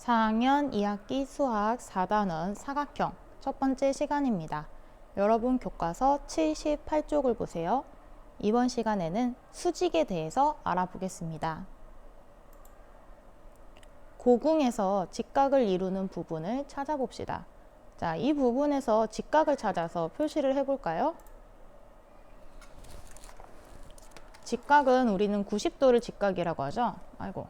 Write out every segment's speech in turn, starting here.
4학년 2학기 수학 4단원 사각형 첫 번째 시간입니다. 여러분 교과서 78쪽을 보세요. 이번 시간에는 수직에 대해서 알아보겠습니다. 고궁에서 직각을 이루는 부분을 찾아봅시다. 자, 이 부분에서 직각을 찾아서 표시를 해볼까요? 직각은 우리는 90도를 직각이라고 하죠. 아이고.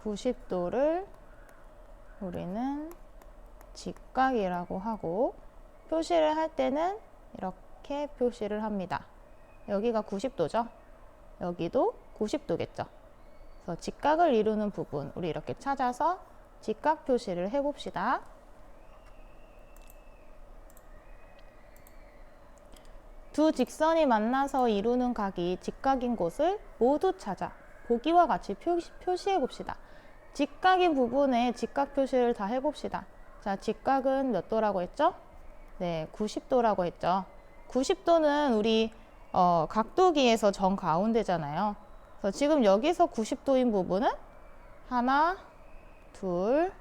(90도를) 우리는 직각이라고 하고 표시를 할 때는 이렇게 표시를 합니다. 여기가 90도죠. 여기도 90도겠죠. 그래서 직각을 이루는 부분 우리 이렇게 찾아서 직각 표시를 해봅시다. 두 직선이 만나서 이루는 각이 직각인 곳을 모두 찾아 보기와 같이 표시해 봅시다. 직각인 부분에 직각 표시를 다 해봅시다. 자, 직각은 몇 도라고 했죠? 네, 90도라고 했죠. 90도는 우리 각도기에서 정 가운데잖아요. 그래서 지금 여기서 90도인 부분은 하나, 둘,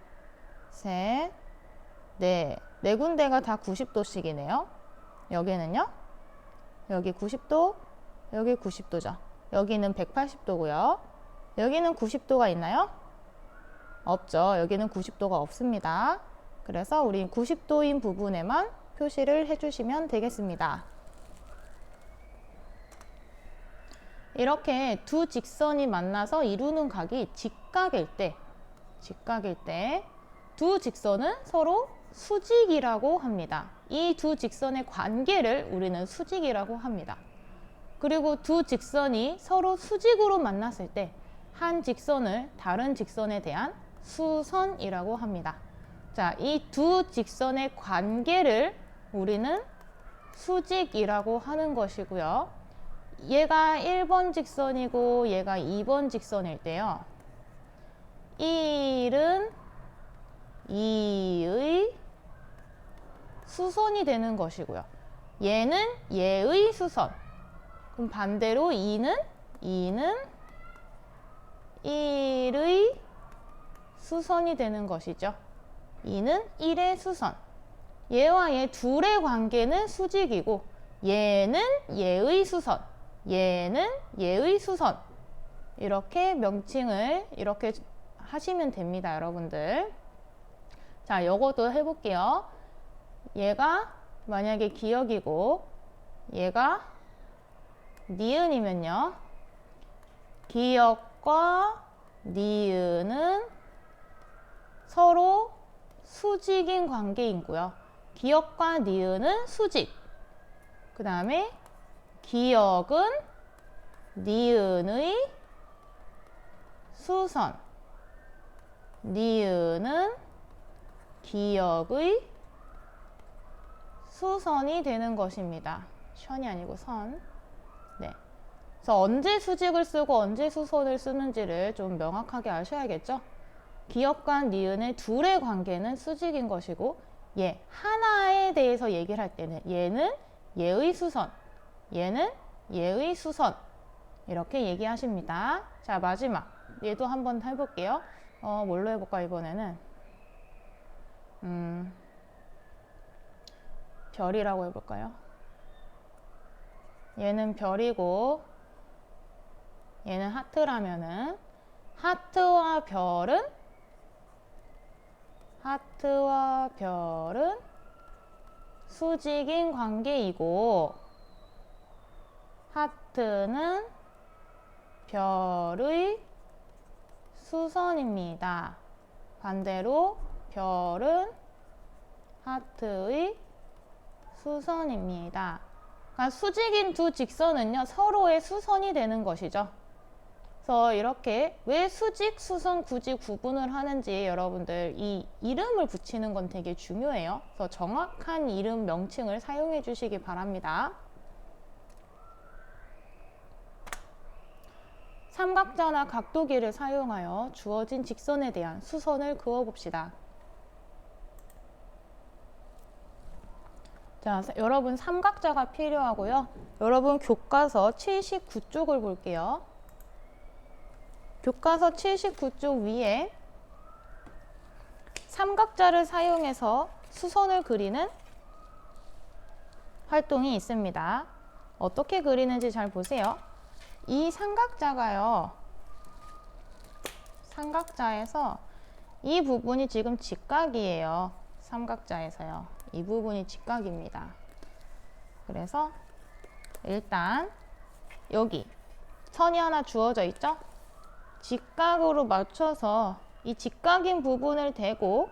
셋, 네 군데가 다 90도씩이네요. 여기는요? 여기 90도, 여기 90도죠. 여기는 180도고요. 여기는 90도가 있나요? 없죠. 여기는 90도가 없습니다. 그래서 우리 90도인 부분에만 표시를 해주시면 되겠습니다. 이렇게 두 직선이 만나서 이루는 각이 직각일 때 두 직선은 서로 수직이라고 합니다. 이 두 직선의 관계를 우리는 수직이라고 합니다. 그리고 두 직선이 서로 수직으로 만났을 때 한 직선을 다른 직선에 대한 수선이라고 합니다. 자, 이 두 직선의 관계를 우리는 수직이라고 하는 것이고요. 얘가 1번 직선이고 얘가 2번 직선일 때요. 1은 2의 수선이 되는 것이고요. 얘는 얘의 수선. 그럼 반대로 2는 1의 수선이 되는 것이죠. 2는 1의 수선. 얘와 얘 둘의 관계는 수직이고 얘는 얘의 수선. 얘는 얘의 수선. 이렇게 명칭을 이렇게 하시면 됩니다, 여러분들. 자, 요것도 해볼게요. 얘가 만약에 기역이고 얘가 니은이면요. 기역과 니은은 서로 수직인 관계이고요. 기역과 니은은 수직. 그 다음에 기역은 니은의 수선. 니은은 기역의 수선이 되는 것입니다. 선이 아니고 선. 네. 그래서 언제 수직을 쓰고 언제 수선을 쓰는지를 좀 명확하게 아셔야겠죠? 기역과 니은의 둘의 관계는 수직인 것이고 얘 하나에 대해서 얘기를 할 때는 얘는 얘의 수선, 얘는 얘의 수선 이렇게 얘기하십니다. 자, 마지막 얘도 한번 해볼게요. 뭘로 해볼까 이번에는? 별이라고 해볼까요? 얘는 별이고 얘는 하트라면은 하트와 별은 수직인 관계이고 하트는 별의 수선입니다. 반대로 별은 하트의 수선입니다. 그러니까 수직인 두 직선은요, 서로의 수선이 되는 것이죠. 그래서 이렇게 왜 수직, 수선 굳이 구분을 하는지 여러분들 이 이름을 붙이는 건 되게 중요해요. 그래서 정확한 이름 명칭을 사용해 주시기 바랍니다. 삼각자나 각도기를 사용하여 주어진 직선에 대한 수선을 그어봅시다. 자, 여러분 삼각자가 필요하고요. 여러분 교과서 79쪽을 볼게요. 교과서 79쪽 위에 삼각자를 사용해서 수선을 그리는 활동이 있습니다. 어떻게 그리는지 잘 보세요. 이 삼각자가요. 삼각자에서 이 부분이 지금 직각이에요. 삼각자에서요. 이 부분이 직각입니다. 그래서 일단 여기 선이 하나 주어져 있죠? 직각으로 맞춰서 이 직각인 부분을 대고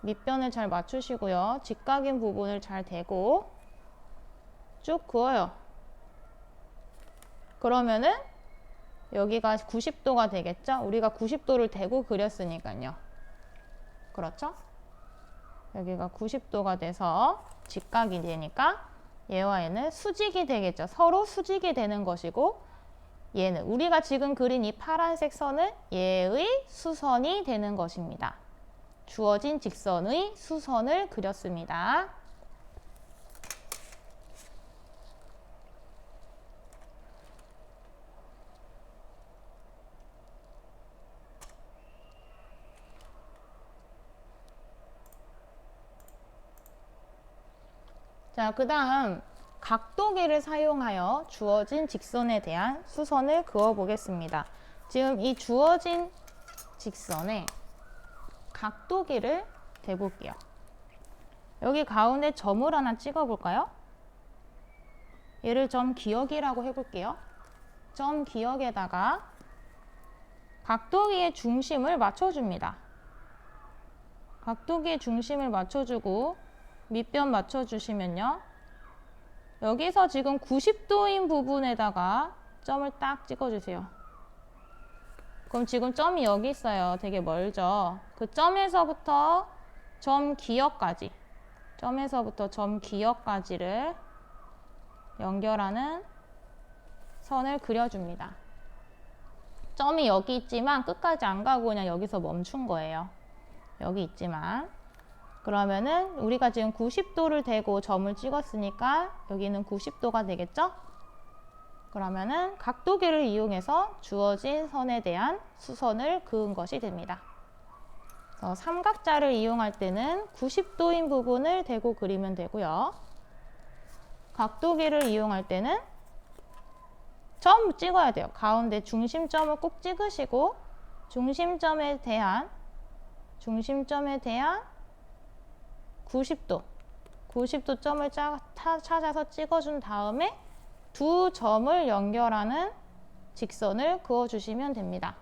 밑변을 잘 맞추시고요. 직각인 부분을 잘 대고 쭉 그어요. 그러면은 여기가 90도가 되겠죠? 우리가 90도를 대고 그렸으니까요. 그렇죠? 여기가 90도가 돼서 직각이 되니까 얘와 얘는 수직이 되겠죠. 서로 수직이 되는 것이고 얘는 우리가 지금 그린 이 파란색 선은 얘의 수선이 되는 것입니다. 주어진 직선의 수선을 그렸습니다. 자, 그 다음 각도기를 사용하여 주어진 직선에 대한 수선을 그어 보겠습니다. 지금 이 주어진 직선에 각도기를 대볼게요. 여기 가운데 점을 하나 찍어 볼까요? 얘를 점 기역이라고 해볼게요. 점 기역에다가 각도기의 중심을 맞춰줍니다. 각도기의 중심을 맞춰주고 밑변 맞춰주시면요. 여기서 지금 90도인 부분에다가 점을 딱 찍어주세요. 그럼 지금 점이 여기 있어요. 되게 멀죠? 그 점에서부터 점 기역까지, 점에서부터 점 기역까지를 연결하는 선을 그려줍니다. 점이 여기 있지만 끝까지 안 가고 그냥 여기서 멈춘 거예요. 여기 있지만. 그러면은 우리가 지금 90도를 대고 점을 찍었으니까 여기는 90도가 되겠죠? 그러면은 각도기를 이용해서 주어진 선에 대한 수선을 그은 것이 됩니다. 그래서 삼각자를 이용할 때는 90도인 부분을 대고 그리면 되고요. 각도기를 이용할 때는 점 찍어야 돼요. 가운데 중심점을 꼭 찍으시고 중심점에 대한 90도 점을 찾아서 찍어준 다음에 두 점을 연결하는 직선을 그어주시면 됩니다.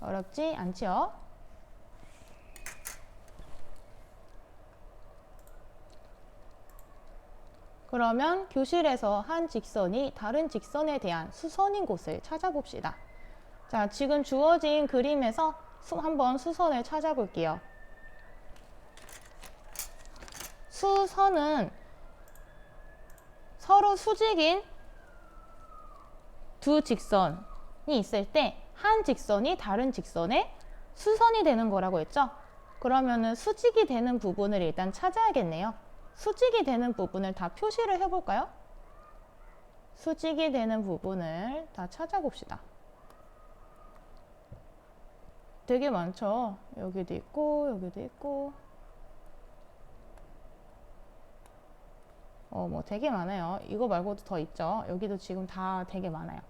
어렵지 않지요? 그러면 교실에서 한 직선이 다른 직선에 대한 수선인 곳을 찾아봅시다. 자, 지금 주어진 그림에서 한번 수선을 찾아볼게요. 수선은 서로 수직인 두 직선이 있을 때 한 직선이 다른 직선에 수선이 되는 거라고 했죠? 그러면은 수직이 되는 부분을 일단 찾아야겠네요. 수직이 되는 부분을 다 표시를 해볼까요? 수직이 되는 부분을 다 찾아봅시다. 되게 많죠? 여기도 있고, 여기도 있고. 뭐 되게 많아요. 이거 말고도 더 있죠. 여기도 지금 다 되게 많아요.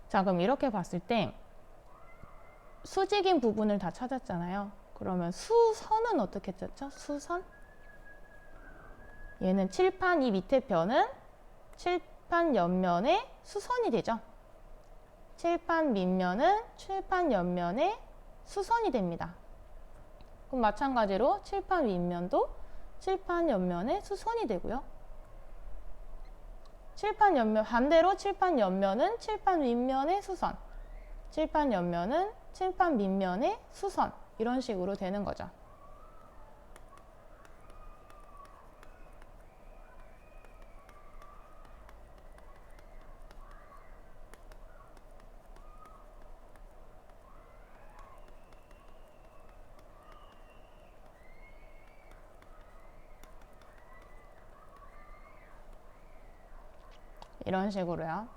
자, 그럼 이렇게 봤을 때 수직인 부분을 다 찾았잖아요. 그러면 수선은 어떻게 찾죠? 수선? 얘는 칠판 이 밑에 변은 칠판 옆면의 수선이 되죠. 칠판 밑면은 칠판 옆면의 수선이 됩니다. 그럼 마찬가지로 칠판 윗면도 칠판 옆면의 수선이 되고요. 칠판 옆면 반대로 칠판 옆면은 칠판 윗면의 수선, 칠판 옆면은 칠판 밑면의 수선, 이런 식으로 되는 거죠. 이런 식으로요.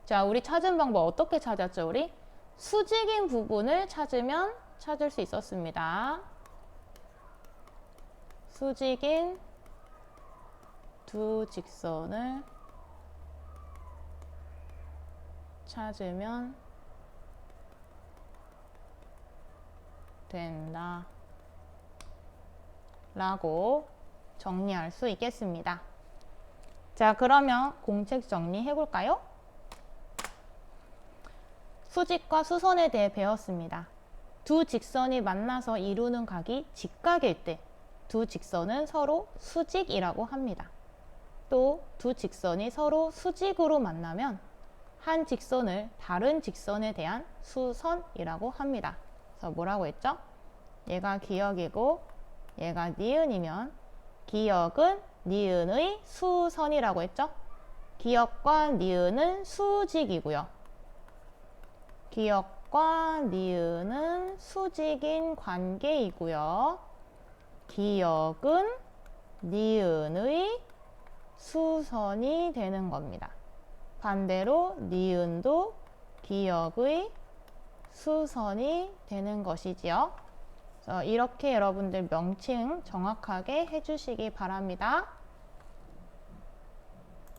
자, 우리 찾은 방법 어떻게 찾았죠? 우리 수직인 부분을 찾으면 찾을 수 있었습니다. 수직인 두 직선을 찾으면 된다 라고 정리할 수 있겠습니다. 자, 그러면 공책 정리해 볼까요? 수직과 수선에 대해 배웠습니다. 두 직선이 만나서 이루는 각이 직각일 때 두 직선은 서로 수직이라고 합니다. 또 두 직선이 서로 수직으로 만나면 한 직선을 다른 직선에 대한 수선이라고 합니다. 그래서 뭐라고 했죠? 얘가 기역이고 얘가 니은이면 기역은 니은의 수선이라고 했죠? 기역과 니은은 수직이고요. 기역과 니은은 수직인 관계이고요. 기역은 니은의 수선이 되는 겁니다. 반대로 니은도 기역의 수선이 되는 것이지요. 이렇게 여러분들 명칭 정확하게 해주시기 바랍니다.